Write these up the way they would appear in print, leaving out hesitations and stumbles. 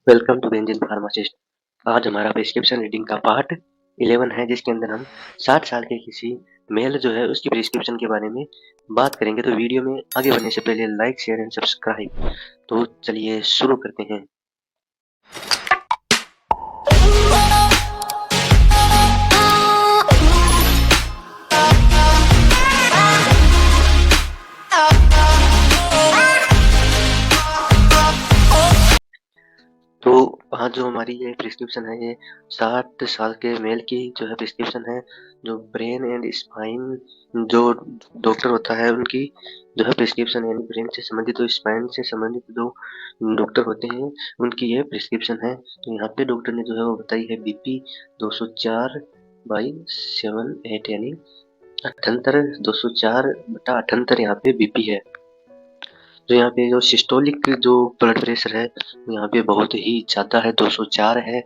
Welcome to benzene pharmacist. आज हमारा prescription reading का पार्ट 11 है, जिसके अंदर हम 60 साल के किसी मेल जो है उसकी प्रिस्क्रिप्शन के बारे में बात करेंगे। तो वीडियो में आगे बढ़ने से पहले लाइक, शेयर एंड सब्सक्राइब। तो चलिए शुरू करते हैं। तो आज जो हमारी ये प्रिस्क्रिप्शन है, ये 60 साल के मेल की जो है प्रिस्क्रिप्शन है। जो ब्रेन एंड स्पाइन जो डॉक्टर होता है उनकी जो है प्रिस्क्रिप्शन, यानी ब्रेन से संबंधित तो स्पाइन से संबंधित जो डॉक्टर होते हैं उनकी ये प्रिस्क्रिप्शन है। तो यहाँ पे डॉक्टर ने जो है वो बताई है बीपी 204/78, यानी 78, 204/78 यहाँ पे बीपी है। तो यहाँ पे जो सिस्टोलिक जो ब्लड प्रेशर है यहाँ पे बहुत ही ज़्यादा है, 204 है।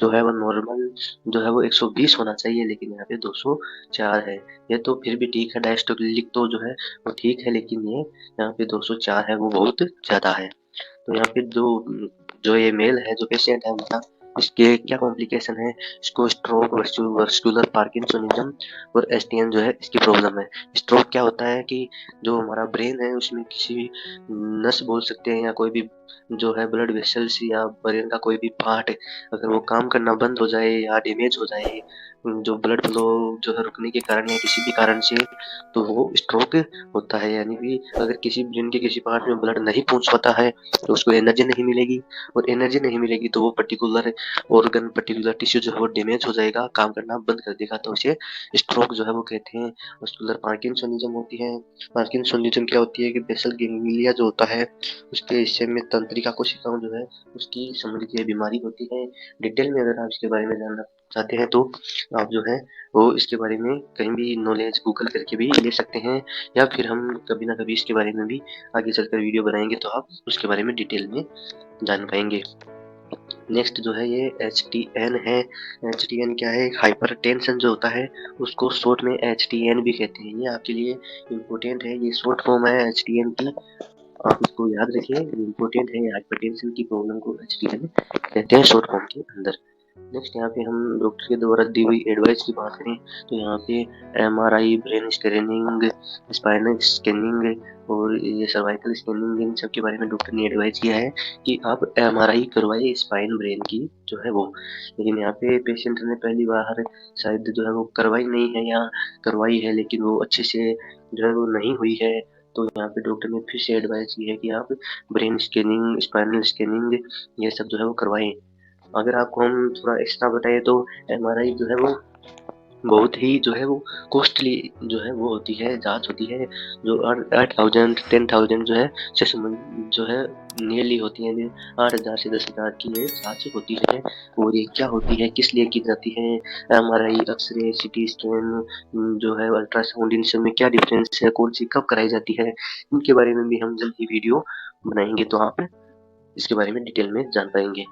जो है वो नॉर्मल जो है वो 120 होना चाहिए, लेकिन यहाँ पे 204 है। ये तो फिर भी ठीक है, डायस्टोलिक तो जो है वो ठीक है, लेकिन ये यहाँ पे 204 है, वो बहुत ज़्यादा है। तो यहाँ पे जो जो ये मेल है, जो पेशेंट है हमारा, इसके क्या कॉम्प्लिकेशन है, इसको स्ट्रोक, वर्स्कुलर पार्किंसोनिज्म और एसटीएन जो है इसकी प्रॉब्लम है। स्ट्रोक क्या होता है कि जो हमारा ब्रेन है उसमें किसी भी नस बोल सकते हैं या कोई भी जो है ब्लड वेसल्स या ब्रेन का कोई भी पार्ट अगर वो काम करना बंद हो जाए या डैमेज हो जाए, जो ब्लड फ्लो जो है रुकने के कारण या किसी भी कारण से, तो वो स्ट्रोक होता है। यानी कि अगर किसी ब्रेन के किसी पार्ट में ब्लड नहीं पहुंच पाता है तो उसको एनर्जी नहीं मिलेगी, और एनर्जी नहीं मिलेगी तो वो पर्टिकुलर ऑर्गन, पर्टिकुलर टिश्यू जो है वो डैमेज हो जाएगा, काम करना बंद कर देगा। तो उसे स्ट्रोक जो है वो कहते हैं। मस्कुलर पार्किंसोनिज्म होती है। पार्किंसोनिज्म क्या होती है कि बेसल गैंग्लिया जो होता है उसके हिस्से में तंत्रिका कोशिकाओं जो है उसकी संबंधित ये बीमारी होती है। डिटेल में अगर आप इसके बारे में जानना चाहते हैं तो आप जो है वो इसके बारे में कहीं भी नॉलेज गूगल करके भी ले सकते हैं, या फिर हम कभी ना कभी इसके बारे में भी आगे चलकर वीडियो बनाएंगे तो आप उसके बारे में डिटेल में जान पाएंगे। नेक्स्ट जो है ये HTN है। HTN क्या है? हाइपर टेंशन जो होता है उसको शॉर्ट में HTN भी कहते हैं। ये आपके लिए इम्पोर्टेंट है, ये शॉर्ट फॉर्म है HTN की, आप इसको याद रखिए, इम्पोर्टेंट है। हाइपरटेंशन की प्रॉब्लम को HTN कहते हैं शॉर्ट फॉर्म के अंदर। नेक्स्ट यहाँ पे हम डॉक्टर के द्वारा दी हुई एडवाइस की बात करें तो यहाँ पे MRI, brain scanning, spinal scanning और ये सर्वाइकल स्कैनिंग, इन सब के बारे में डॉक्टर ने एडवाइस किया है कि आप MRI करवाइए स्पाइन ब्रेन की जो है वो। लेकिन यहाँ पे पेशेंट ने पहली बार शायद जो है वो करवाई नहीं है या करवाई है लेकिन वो अच्छे से जो है वो नहीं हुई है। तो यहाँ पे डॉक्टर ने फिर से एडवाइस की है कि आप ब्रेन स्कैनिंग, स्पाइनल स्कैनिंग ये सब जो है वो करवाएं। अगर आपको हम थोड़ा एक्स्ट्रा बताएं तो MRI जो है वो बहुत ही जो है वो कॉस्टली जो है वो होती है, जांच होती है, जो 8,000 10,000 जो है से जो है नियरली होती है। 8,000 से 10,000 की ये जांच होती है। और ये क्या होती है, किस लिए की जाती है, MRI, एक्सरे, CT स्कैन जो है, अल्ट्रासाउंड, इन सब में क्या डिफरेंस है, कौन सी कब कराई जाती है, इनके बारे में भी हम जल्द ही वीडियो बनाएंगे तो आप इसके बारे में डिटेल में जान पाएंगे।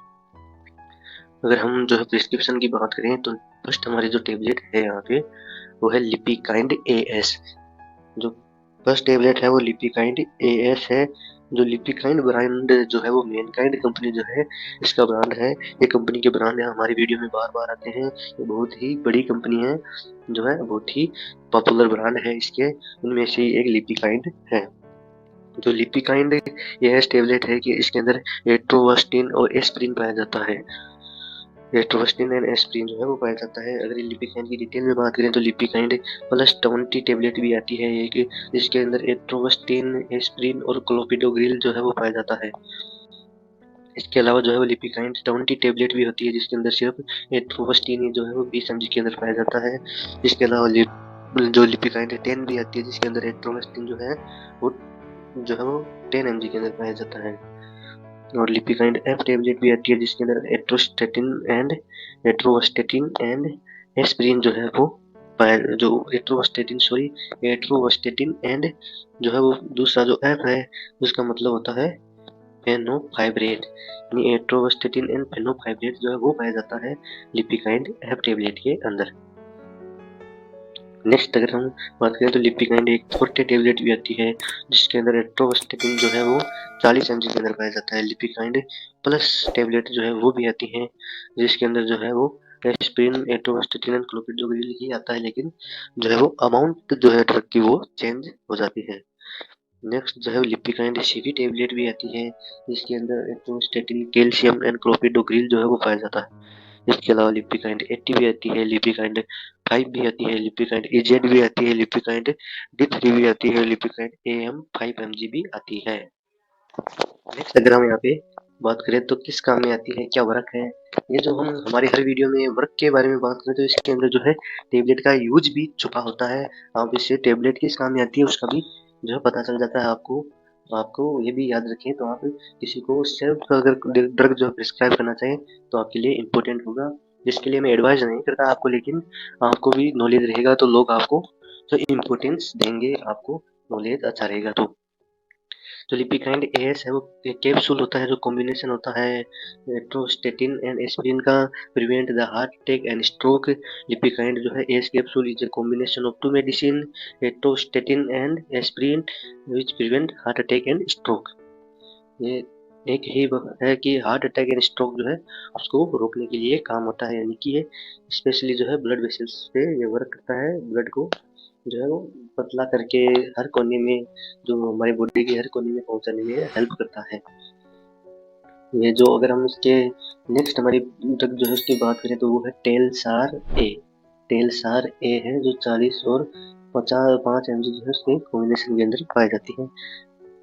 अगर हम जो है प्रिस्क्रिप्शन की बात करें तो फर्स्ट हमारी जो टेबलेट है यहाँ पे वो है लिपिकाइंड AS। जो फर्स्ट टेबलेट है वो लिपिकाइंड AS है। जो लिपिकाइंड ब्रांड जो है वो मेनकाइंड कंपनी जो है इसका ब्रांड है। ये कंपनी के ब्रांड है हमारी वीडियो में बार बार आते हैं। ये बहुत ही बड़ी कंपनी है, जो है बहुत ही पॉपुलर ब्रांड है इसके, उनमें से एक लिपिकाइंड है। जो लिपिकाइंड AS टेबलेट है कि इसके अंदर एट्रोवास्टिन और एस्प्रिन पाया जाता है। एट्रोवास्टिन एंड एस्प्रिन जो है वो पाया जाता है। अगर लिपिकाइंड की डिटेल में बात करें तो लिपिकाइंड +20 टेबलेट भी आती है एक, जिसके अंदर एट्रोवास्टिन, एस्प्रिन और क्लोपिडोग्रिल जो है वो पाया जाता है। इसके अलावा जो है वो लिपिकाइंड 20 टेबलेट भी होती है, जिसके अंदर सिर्फ एट्रोवास्टिन जो है वो 20 mg के अंदर पाया जाता है। इसके अलावा जो लिपिकाइंड 10 भी आती है, जिसके अंदर एट्रोवास्टिन जो है वो 10 mg के अंदर पाया जाता है। और लिपिकाइंड F टेबलेट भी आती है, जिसके अंदर एट्रोवास्टेटिन एंड एस्प्रिन जो है वो जो एट्रोवास्टेटिन एंड जो है वो दूसरा जो F है उसका मतलब होता है फेनोफाइब्रेट, यानी एट्रोवास्टेटिन एंड फेनोफाइब्रेट जो है वो पाया जाता है लिपिकाइंड F टेबलेट के अंदर। नेक्स्ट अगर हम बात करें तो लिपिकाइंड एक 40 टेबलेट भी आती है, जिसके अंदर एट्रोस्टेटिन जो है वो 40 mg के अंदर पाया जाता है। लिपिकाइंड प्लस टेबलेट जो है वो भी आती है, जिसके अंदर जो है वो एस्पिरिन, एट्रोस्टेटिन एंड क्लोपिडोग्रिल ही आता है, लेकिन जो है वो अमाउंट जो है ड्रग की वो चेंज हो जाती है। नेक्स्ट जो है लिपिकाइंड सीवी टेबलेट भी आती है, जिसके अंदर एट्रोस्टेटिन, कैल्शियम एंड क्लोपिडोग्रिल जो है वो पाया जाता है। इसके अलावा लिपिकाइंड 80 भी आती है, लिपिकाइंड 5 भी आती है, लिपिकाइंड एजेड भी आती है, लिपिकाइंड D3 भी आती है, लिपिकाइंड AM 5 mg भी आती है। नेक्स्ट अगर हम यहाँ पे बात करें तो किस काम में आती है, क्या वर्क है, ये जो हम हमारी हर वीडियो में वर्क के बारे में बात करें तो इसके अंदर जो है टेबलेट का यूज भी छुपा होता है। आप इससे टेबलेट किस काम में आती है उसका भी जो है पता चल जाता है आपको। आपको ये भी याद रखें, तो आप किसी को सिर्फ अगर ड्रग जो प्रिस्क्राइब करना चाहें तो आपके लिए इम्पोर्टेंट होगा, जिसके लिए मैं एडवाइस नहीं करता आपको, लेकिन आपको भी नॉलेज रहेगा तो लोग आपको तो इम्पोर्टेंस देंगे, आपको नॉलेज अच्छा रहेगा। तो लिपिकाइंड एएस है वो एक कैप्सूल होता है जो कॉम्बिनेशन होता है एट्रोस्टेटिन एंड एस्पिरिन का, prevent the heart attack and stroke. लिपिकाइंड जो है S capsule is a combination of two medicine, atorvastatin and aspirin, which prevent heart attack and stroke. ये एक ही है कि हार्ट अटैक एंड स्ट्रोक जो है उसको रोकने के लिए काम होता है, यानी कि ये स्पेशली जो है ब्लड वेसल्स पे ये वर्क करता है, ब्लड को जो है वो पतला करके हर कोने में, जो हमारी बॉडी के हर कोने में पहुंचाने में हेल्प करता है। ये जो अगर हम इसके नेक्स्ट हमारी तक जो है उसकी बात करें तो वो है टेलसार ए। टेलसार ए है जो 40 और 5 mg जो है उसके कॉम्बिनेशन के अंदर पाई जाती है।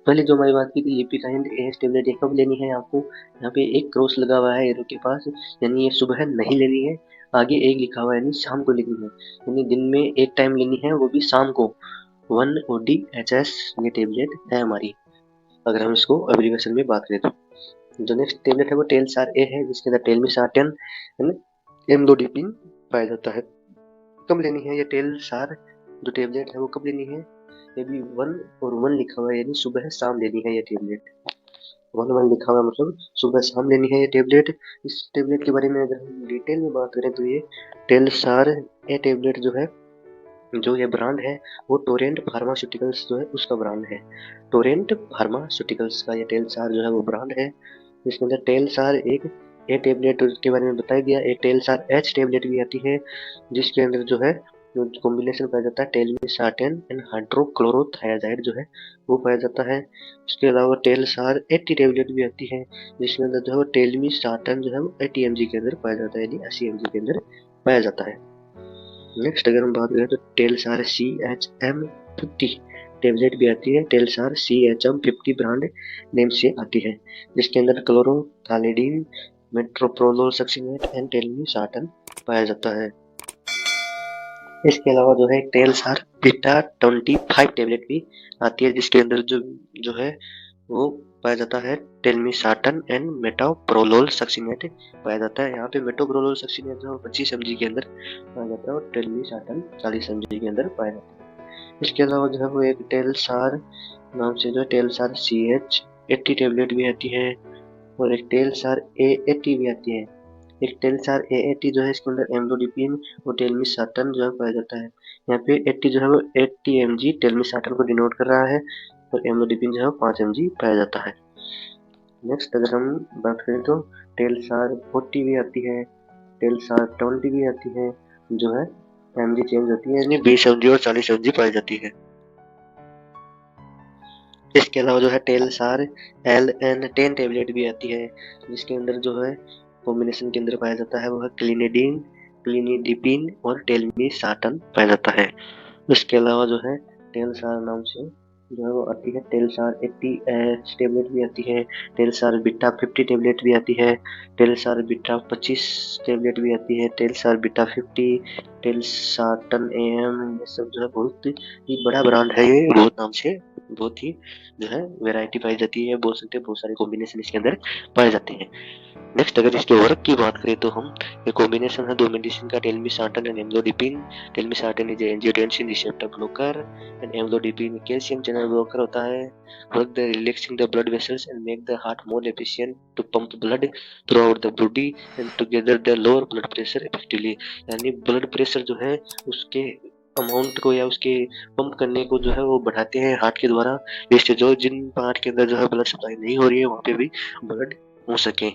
पहले जो हमारी बात की थी लिपिकाइंड एस टेबलेट ये कब लेनी है आपको, यहाँ पे एक क्रॉस लगा हुआ है एरो के पास, यानी ये सुबह नहीं लेनी है। आगे एक लिखा हुआ है यानी शाम को लेनी है, यानी दिन में एक टाइम लेनी है, वो भी शाम को। 1 ODHS ये टेबलेट है हमारी, अगर हम इसको एब्रीविएशन में बात करें तो। जो नेक्स्ट टेबलेट है वो टेलसार ए है, जिसके अंदर टेलमिसार्टन एम्लोडिपिन पाया जाता है। कब लेनी है ये टेलसार जो टेबलेट है वो कब लेनी है, ये भी 1 लिखा हुआ है, यानी सुबह शाम लेनी है ये टेबलेट। 1 लिखा हुआ है मतलब सुबह शाम लेनी है ये टेबलेट। इस टेबलेट के बारे में अगर हम डिटेल में बात करें तो ये टेलसार ए टेबलेट जो है, जो ये ब्रांड है वो टोरेंट फार्मास्यूटिकल्स जो है उसका ब्रांड है। टोरेंट फार्मास्यूटिकल्स का ये टेलसार जो है वो ब्रांड है। इसके अंदर टेलसार एक ए टेबलेट के बारे में बताया गया, एक टेलसार एच टेबलेट भी आती है, जिसके अंदर जो है जो कॉम्बिनेशन पाया जाता है टेलमिसार्टेन एंड हाइड्रोक्लोरोथायाजाइड जो है वो पाया जाता है। उसके अलावा टेलसार 80 टेबलेट भी आती है, जिसके अंदर जो है वो टेलमिसार्टन जो है वो 80 mg के अंदर पाया जाता है, यानी 80 mg के अंदर पाया जाता है। नेक्स्ट अगर हम बात करें तो टेलसार CHM50 टेबलेट भी आती है, टेलसार CHM50 ब्रांड नेम से आती है, जिसके अंदर क्लोरोथालिडीन, मेट्रोप्रोलोल सक्सिनेट एंड टेलमिसार्टन पाया जाता है। इसके अलावा जो है टेलसार बीटा 25 टेबलेट भी आती है, जिसके अंदर जो है वो पाया जाता है टेलमिसार्टन एंड मेटोप्रोलोल सक्सिनेट पाया जाता है। यहाँ पे मेटोप्रोलोल सक्सिनेट जो 25 mg के अंदर पाया जाता है और टेलमिसार्टन 40 mg के अंदर पाया जाता है। इसके अलावा जो है वो एक टेलसार नाम से जो है टेलसार CH80 टेबलेट भी आती है, और एक टेलसार A80 भी आती है। एक टेलसार A80 जो है इसके अंदर एम्लोडिपिन और टेलमिसार्टन जो है पाया जाता है। यहाँ पे 80 जो है वो 80 mg टेलमिसार्टन को डिनोट कर रहा है, और एम्लोडिपिन जो है 5 mg पाया जाता है। नेक्स्ट अगर हम बात करें तो टेलसार 40 भी आती है, टेलसार 20 भी आती है, जो है mg चेंज होती है, यानी 20 mg और 40 mg पाई जाती है। इसके अलावा जो है टेलसार LN10 टेबलेट भी आती है, जिसके अंदर जो है कॉम्बिनेशन के अंदर पाया जाता है वो है क्लिनिडीन, क्लिनिडिपिन और टेलमिसार्टन पाया जाता है। इसके अलावा जो है टेलसार नाम से जो है वो आती है टेलसार 80 टेबलेट भी आती है, टेलसार बीटा 50 टेबलेट भी आती है, टेलसार बीटा 25 टेबलेट भी आती है, टेलसार बीटा 50, टेलसार्टन AM, ये सब जो है बहुत ही बड़ा ब्रांड है, ये बहुत नाम से बहुत ही जो है वैरायटी पाई जाती है, बोल सकते हैं बहुत सारे कॉम्बिनेशन इसके अंदर पाए जाते हैं। नेक्स्ट अगर इसके वर्क की बात करें तो हम ये कॉम्बिनेशन है दो मेडिसिन का, telmisartan and amlodipine. Telmisartan is angiotensin receptor blocker and amlodipine calcium channel blocker होता है, work the relaxing the blood vessels and make the heart more efficient to pump blood throughout the body and together the lower blood pressure effectively, यानी blood pressure जो है उसके amount को या उसके pump करने को जो है वो बढ़ाते हैं हार्ट के द्वारा, जिससे जो जिन पार्ट के अंदर जो है ब्लड सप्लाई नहीं हो रही है वहाँ पे भी ब्लड हो सके।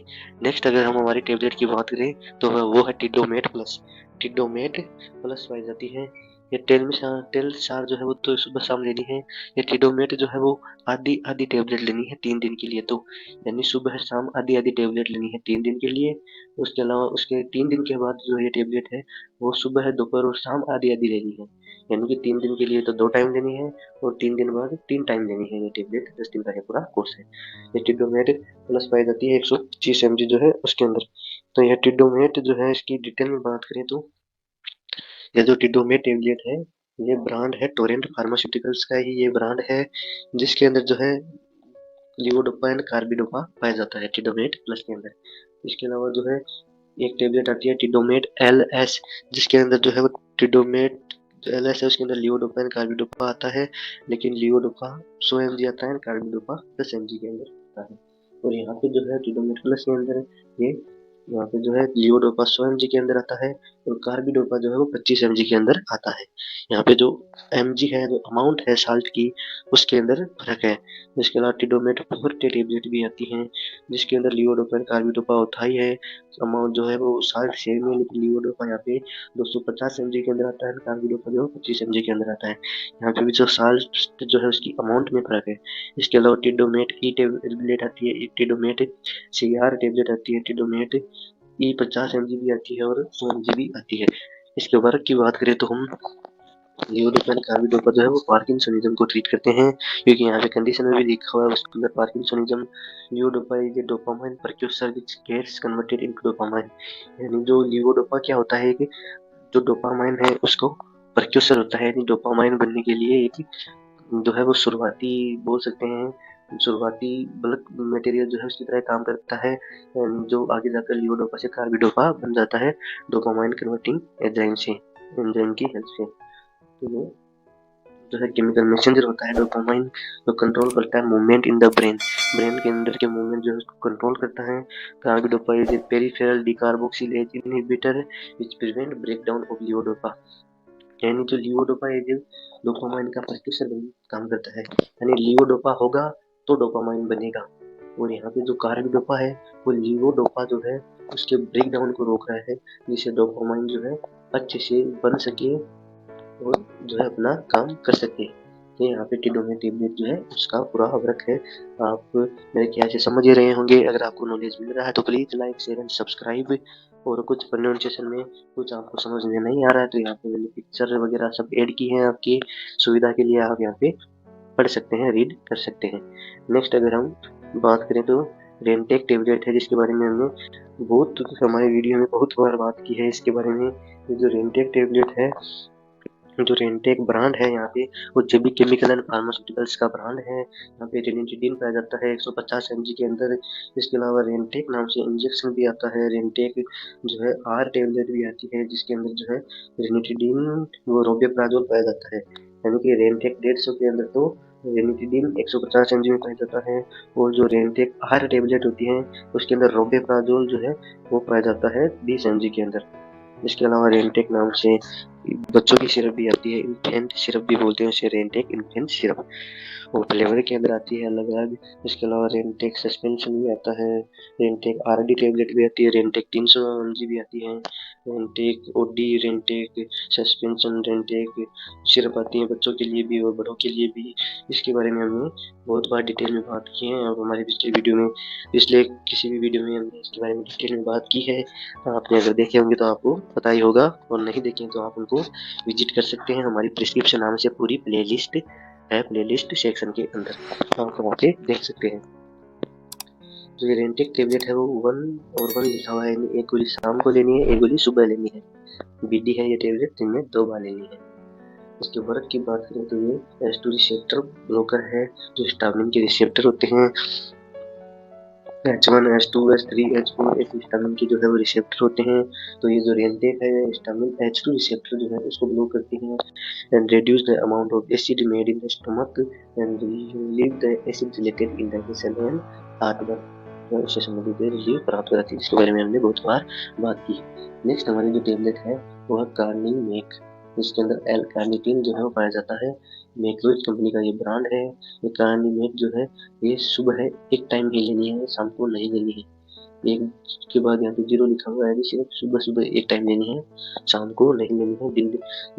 नेक्स्ट अगर हम हमारी टेबलेट की बात करें तो वो है टिडोमेट प्लस। टिडोमेट प्लस पाई जाती है। ये टेलसार जो है वो तो सुबह शाम लेनी है। ये टिडोमेट जो है वो आधी आधी टेबलेट लेनी है 3 दिन के लिए, तो यानी सुबह शाम आधी आधी टेबलेट लेनी है 3 दिन के लिए। उसके अलावा उसके 3 दिन के बाद जो ये टेबलेट है वो सुबह दोपहर और शाम आधी आधी लेनी है, यानी कि 3 दिन के लिए तो 2 टाइम लेनी है और 3 दिन बाद 3 टाइम लेनी है। ये टेबलेट 10 दिन का ये पूरा कोर्स है। ये टिडोमेट प्लस पाई जाती है 125 mg जो है उसके अंदर। तो यह टिडोमेट जो है इसकी डिटेल में बात करें तो ये जो टिडोमेट टेबलेट है ये ब्रांड है टोरेंट फार्मास्यूटिकल्स का ही ये ब्रांड है, जिसके अंदर जो है लिवोडोपा एंड कार्बिडोपा पाया जाता है टिडोमेट प्लस के अंदर। इसके अलावा जो है एक टेबलेट आती है टिडोमेट एल एस, जिसके अंदर जो है वो टिडोमेट जो एल एस है उसके अंदर लिवोडोपा एंड कार्बिडोपा आता है, लेकिन लिवोडोपा 100 mg आता है, कार्बिडोपा 10 mg के अंदर आता है। और यहाँ पे जो है टिडोमेट प्लस के अंदर ये यहाँ पे जो है लिवोडोपा 100 mg के अंदर आता है और कार्बिडोपा जो है वो 25 mg के अंदर आता है। यहाँ पे जो mg है, जो अमाउंट है साल्ट की, उसके अंदर फर्क है। इसके अलावा टिडोमेट 4 टेबलेट भी आती हैं, जिसके अंदर लिवोडोपा एंड कार्बिडोपा होता ही है। अमाउंट जो है वो 60 सेम है, लेकिन लिवोडोपा यहाँ पे 250 mg के अंदर आता है, कार्बिडोपा जो 25 mg के अंदर आता है। यहाँ पे भी जो साल्ट जो है उसकी अमाउंट में फर्क है। इसके अलावा टिडोमेट ई टेबलेट आती है, टिडोमेट CR टेबलेट आती है, टिडोमेट ई 50 mg भी आती है और 100 mg भी आती है। इसके वर्क की बात करें तो हम लिवोडोपा एंड कार्बिडोपा जो है वो पार्किंसनिज्म को ट्रीट करते हैं, क्योंकि यहाँ पे कंडीशन में भी लिखा हुआ है उसके अंदर parkinsonism. Levodopa is a dopamine precursor which gets converted into dopamine, यानी जो लिवोडोपा क्या होता है कि जो डोपामाइन है उसको प्रिक्यूर्सर होता है, यानी डोपामाइन बनने के लिए एक जो है वो शुरुआती बोल सकते हैं, शुरुआती बल्क मटेरियल जो है उसकी तरह काम करता है, जो आगे जाकर लिवोडोपा से कार्बिडोपा बन जाता है डोपामाइन कन्वर्टिंग एंजाइम से, एंजाइम की हेल्प से। तो ये जो है केमिकल मैसेंजर होता है डोपामाइन, जो कंट्रोल करता है movement in the brain, brain के अंदर के मूवमेंट जो है उसको कंट्रोल करता है। Carbidopa is a peripheral decarboxylase inhibitor which prevent breakdown of levodopa, यानी जो लिवोडोपा है जो डोपामाइन का प्रिक्यूर्सर काम करता है, यानी लिवोडोपा होगा तो डोपामाइन बनेगा। और यहाँ पे जो कार्बिडोपा है वो लिवोडोपा जो है उसके ब्रेक डाउन को रोक रहा है, जिससे डोपामाइन जो है अच्छे से बन सके और जो है अपना काम कर सके। तो यहाँ पे टिडोमेट टेबलेट जो है उसका पूरा वर्क है। आप मेरे ख्याल से समझ ही रहे होंगे। अगर आपको नॉलेज मिल रहा है तो please like share and subscribe. और कुछ प्रोनाउंसिएशन में कुछ आपको समझ में नहीं आ रहा है तो यहाँ पे मैंने पिक्चर वगैरह सब ऐड की हैं आपकी सुविधा के लिए, आप यहाँ पे पढ़ सकते हैं, रीड कर सकते हैं। नेक्स्ट अगर हम बात करें तो रेंटेक टेबलेट है, जिसके बारे में हमने बहुत हमारे वीडियो में बहुत बार बात की है इसके बारे में। ये जो रेंटेक टेबलेट है, जो रेंटेक ब्रांड है यहाँ पे वो जेबी केमिकल एंड फार्मास्यूटिकल्स का ब्रांड है। यहाँ पे रेनिटिडीन पाया जाता है 150 mg के अंदर। इसके अलावा रेंटेक नाम से इंजेक्शन भी आता है, रेंटेक जो है आर टेबलेट भी आती है, जिसके अंदर जो है रेनिटिडीन वो रोबेप्राजोल पाया जाता है। यानी कि रेंटेक 150 के अंदर तो रेनिटिडीन 150 mg में पाया जाता है, और जो रेंटेक आर टेबलेट होती है उसके अंदर रोबेप्राजोल जो है वो पाया जाता है 20 mg के अंदर। इसके अलावा रेंटेक नाम से बच्चों की सिरप भी आती है, इन्फेंट सिरप भी बोलते हैं उसे, रेंटेक इन्फेंट सिरप, वो फ्लेवर के अंदर आती है अलग अलग। इसके अलावा रेंटेक सस्पेंशन भी आता है, रेंटेक आरडी टेबलेट भी आती है, रेंटेक 300 mg भी आती है, Rantac OD, Rantac suspension, Rantac syrup आती है बच्चों के लिए भी और बड़ों के लिए भी। इसके बारे में हमने बहुत बार डिटेल में बात की है और हमारे पिछले वीडियो में, पिछले किसी भी वीडियो में हमने इसके बारे में डिटेल में बात की है। आपने अगर देखे होंगे तो आपको पता ही होगा, और नहीं देखे तो आप उनको विजिट कर सकते हैं। हमारी प्रिस्क्रिप्शन नाम से पूरी प्लेलिस्ट है, प्लेलिस्ट सेक्शन के अंदर आप वहाँ पे देख सकते हैं। जो ये रेंटेक टेबलेट है वो 1 लिखा हुआ है, एक गोली शाम को लेनी है, एक गोली सुबह लेनी है। बीडी है ये टेबलेट, दिन में 2 बार लेनी है। इसके वर्क की बात करें तो ये H2 रिसेप्टर ब्लॉकर है, जो हिस्टामिन के रिसेप्टर होते हैं H1, H2, H3, H4 एक हिस्टामिन के जो है वो रिसेप्टर होते हैं। तो ये जो रेंटेक है हिस्टामिन H2 रिसेप्टर जो है उसको ब्लॉक करती है and reduce the amount of acid made in the stomach and relieve the acid related indigestion and heartburn, इससे संबंधित रिलीफ प्राप्त कराती है। इसके बारे में हमने बहुत बार बात की। नेक्स्ट हमारी जो टेबलेट है वो है कार्निंग मेक। इसके अंदर एल कार्निटीन जो है वो पाया जाता है। मैक्रोज कंपनी का ये ब्रांड है। ये कार्निमेट जो है ये सुबह एक टाइम ही लेनी है, शाम को नहीं लेनी है। एक के बाद यहाँ पे 0 लिखा हुआ है, सिर्फ सुबह सुबह एक टाइम लेनी है, शाम को नहीं लेनी है। दिन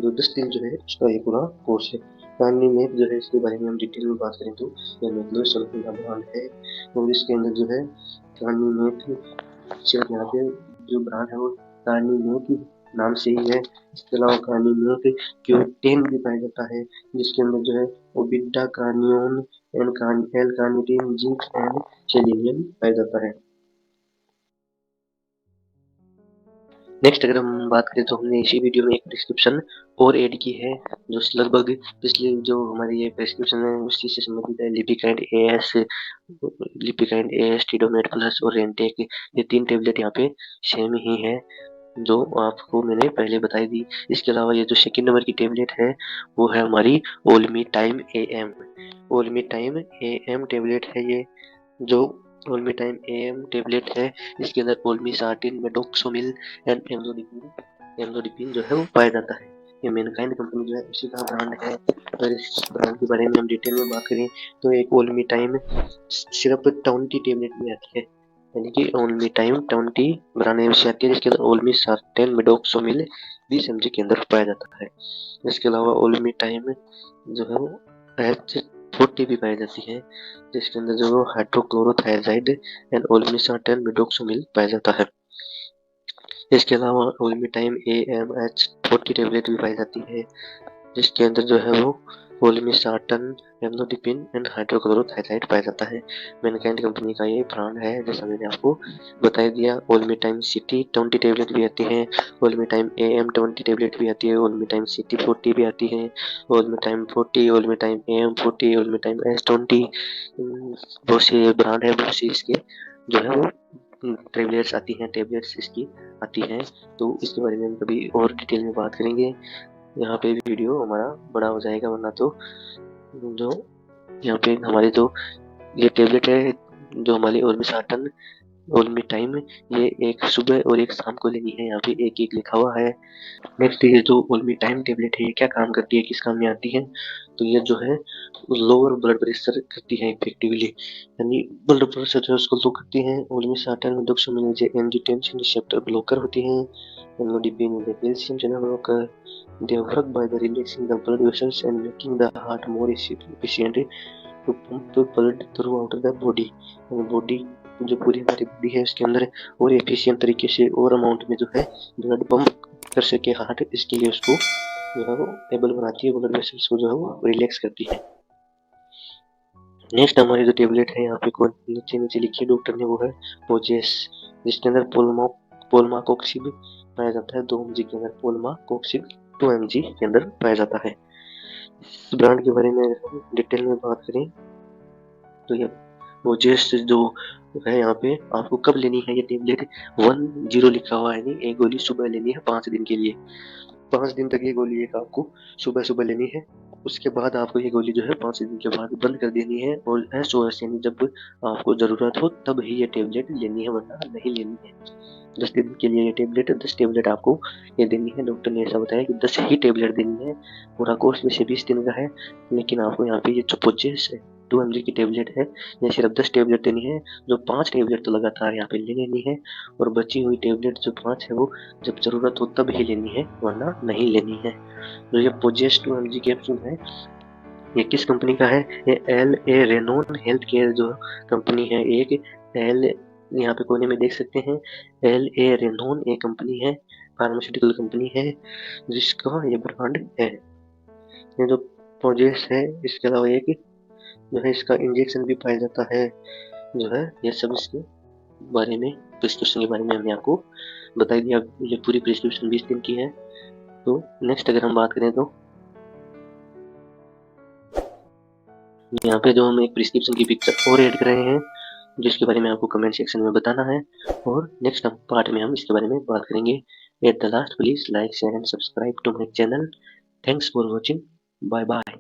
जो 10 दिन जो है उसका ये पूरा कोर्स है। कार्निमेट जो है इसके बारे में हम डिटेल में बात करें तो ये मैक्रोज कंपनी का ब्रांड है और इसके अंदर जो है कार्निमेट सिर्फ यहाँ पे जो ब्रांड है वो कार्निमेट नाम से ही है। इसके अलावा कार्निमेट क्योटेन भी पाया जाता है, जिसके अंदर जो है वो बीटा कार्नियोन L carnitine zinc and selenium पाया जाता है। नेक्स्ट अगर हम बात करें तो हमने इसी वीडियो में एक प्रिस्क्रिप्शन और ऐड की है जो लगभग पिछले जो हमारी ये प्रिस्क्रिप्शन है उसी से संबंधित है। लिपिकाइंड एएस टीडोमेट प्लस और रेंटेक, ये 3 टेबलेट यहाँ पे सेम ही है जो आपको मैंने पहले बताई दी। इसके अलावा ये जो सेकंड नंबर की टेबलेट है वो है हमारी Olmy time AM. Olmy time AM tablet है ये, जो ओल्मी टाइम एएम टेबलेट है। इसके अंदर ओल्मीसार्टिन, मेडोक्सोमिल एंड एम्लोडिपिन जो है वो पाया जाता है। ये मैनकाइंड कंपनी जो है उसी का ब्रांड है। अगर इस ब्रांड के बारे में हम डिटेल में बात करें तो एक ओल्मी टाइम सिर्फ 20 टेबलेट में आती है, यानी कि ओल्मी टाइम 20 ब्रांड नेम से आती है, जिसके अंदर ओल्मीसार्टिन, मेडोक्सोमिल 20 mg के अंदर पाया जाता है। इसके अलावा ओल्मी टाइम जो है वो H40 भी पाई जाती है, जिसके अंदर जो हाइड्रोक्लोरोथायराइड एंड ओल्मीसार्टिन, मेडोक्सोमिल पाया जाता है। इसके अलावा ओल्मीटाइम AMH40 टेबलेट भी पाई जाती है, जिसके अंदर जो है वो ओल्मीसार्टन, एम्लोडिपिन एंड हाइड्रोक्लोरोथायराइड पाया जाता है। मैनकाइंड कंपनी का ये ब्रांड है, जैसा मैंने आपको बता दिया। ओल्मीटाइम सिटी 20 टेबलेट भी आती है, ओल्मीटाइम AM20 टेबलेट भी आती है, ओल्मीटाइम सिटी 40 भी आती है, ओल्मीटाइम 40, ओल्मीटाइम AM40, ओल्मीटाइम S20, बहुत से ब्रांड है, बहुत से इसके जो है वो टेबलेट्स इसकी आती हैं। तो इसके बारे में हम कभी और डिटेल में बात करेंगे। यहाँ पे वीडियो हमारा बड़ा हो जाएगा, वरना तो जो यहाँ पे हमारे जो ये टेबलेट है जो हमारी ओल्मीसार्टन ओल्मीटाइम, ये एक सुबह और एक शाम को लेनी है, यहाँ पे एक एक लिखा हुआ है। नेक्स्ट ये जो ओल्मीटाइम टेबलेट है ये क्या काम करती है, किस काम में आती है, तो ये जो है लोअर ब्लड प्रेशर करती है इफेक्टिवली, यानी ब्लड प्रेशर जो है उसको लो करती है। ओल्मीसार्टन में डोक्सामिन एंजियोटेंसिन रिसेप्टर ब्लॉकर होती है। Amlodipine calcium channel blocker, they work by the relaxing the blood vessels and making the heart more efficient to pump blood throughout the body। Body जो पूरी हमारी बॉडी है उसके अंदर और एफिशिएंट तरीके से और अमाउंट में जो है ब्लड पंप कर सके हार्ट, इसके लिए उसको जो है वो एबल बनाती है, ब्लड वेसल्स को जो है वो रिलैक्स करती है। नेक्स्ट हमारी जो टेबलेट है यहाँ पे नीचे नीचे लिखी डॉक्टर ने वो है पोजेस, जिसके अंदर पोलमाकोक्सिब पाया जाता है 2 mg के अंदर, पोलमाकोक्सिब 2 mg के अंदर पाया जाता है। इस ब्रांड के बारे में डिटेल में बात करें तो ये पोजेस जो है यहाँ पे आपको कब लेनी है ये टेबलेट, 10 लिखा हुआ है, नहीं एक गोली सुबह लेनी है 5 दिन के लिए। 5 दिन तक ये गोली एक आपको सुबह सुबह लेनी है, उसके बाद आपको ये गोली जो है 5 दिन के बाद बंद कर देनी है और SOS यानी जब आपको जरूरत हो तब ही ये टेबलेट लेनी है, वरना नहीं लेनी है। 10 दिन के लिए ये टेबलेट 10 टेबलेट आपको ये देनी है। डॉक्टर ने ऐसा बताया कि 10 ही टेबलेट देनी है, पूरा कोर्स वैसे 20 दिन का है, लेकिन आपको यहाँ पे ये जो पोजेस है 2 mg की टेबलेट है ये सिर्फ 10 टेबलेट देनी है, जो 5 टेबलेट तो लगातार यहाँ पे ले लेनी है, और बची हुई टेबलेट जो 5 है वो जब जरूरत हो तब ही लेनी है, वरना नहीं लेनी है। जो ये पोजेस 2 mg कैप्सूल है ये किस कंपनी का है, ये LA रेनॉन हेल्थ केयर जो कंपनी है, एक एल यहाँ पे कोने में देख सकते हैं LA रेनॉन एक कंपनी है, फार्मास्यूटिकल कंपनी है जिसका ये ब्रांड है। ये जो पोजेस है इसके अलावा एक जो है इसका इंजेक्शन भी पाया जाता है, जो है ये सब इसके बारे में प्रिस्क्रिप्शन के बारे में हमने आपको बता दिया। ये पूरी प्रिस्क्रिप्शन 20 दिन की है। तो नेक्स्ट अगर हम बात करें तो यहाँ पे जो हम एक प्रिस्क्रिप्शन की पिक्चर और ऐड कर रहे हैं जिसके बारे में आपको कमेंट सेक्शन में बताना है, और नेक्स्ट पार्ट में हम इसके बारे में बात करेंगे। At the last please like share and subscribe to my channel. Thanks for watching, bye bye.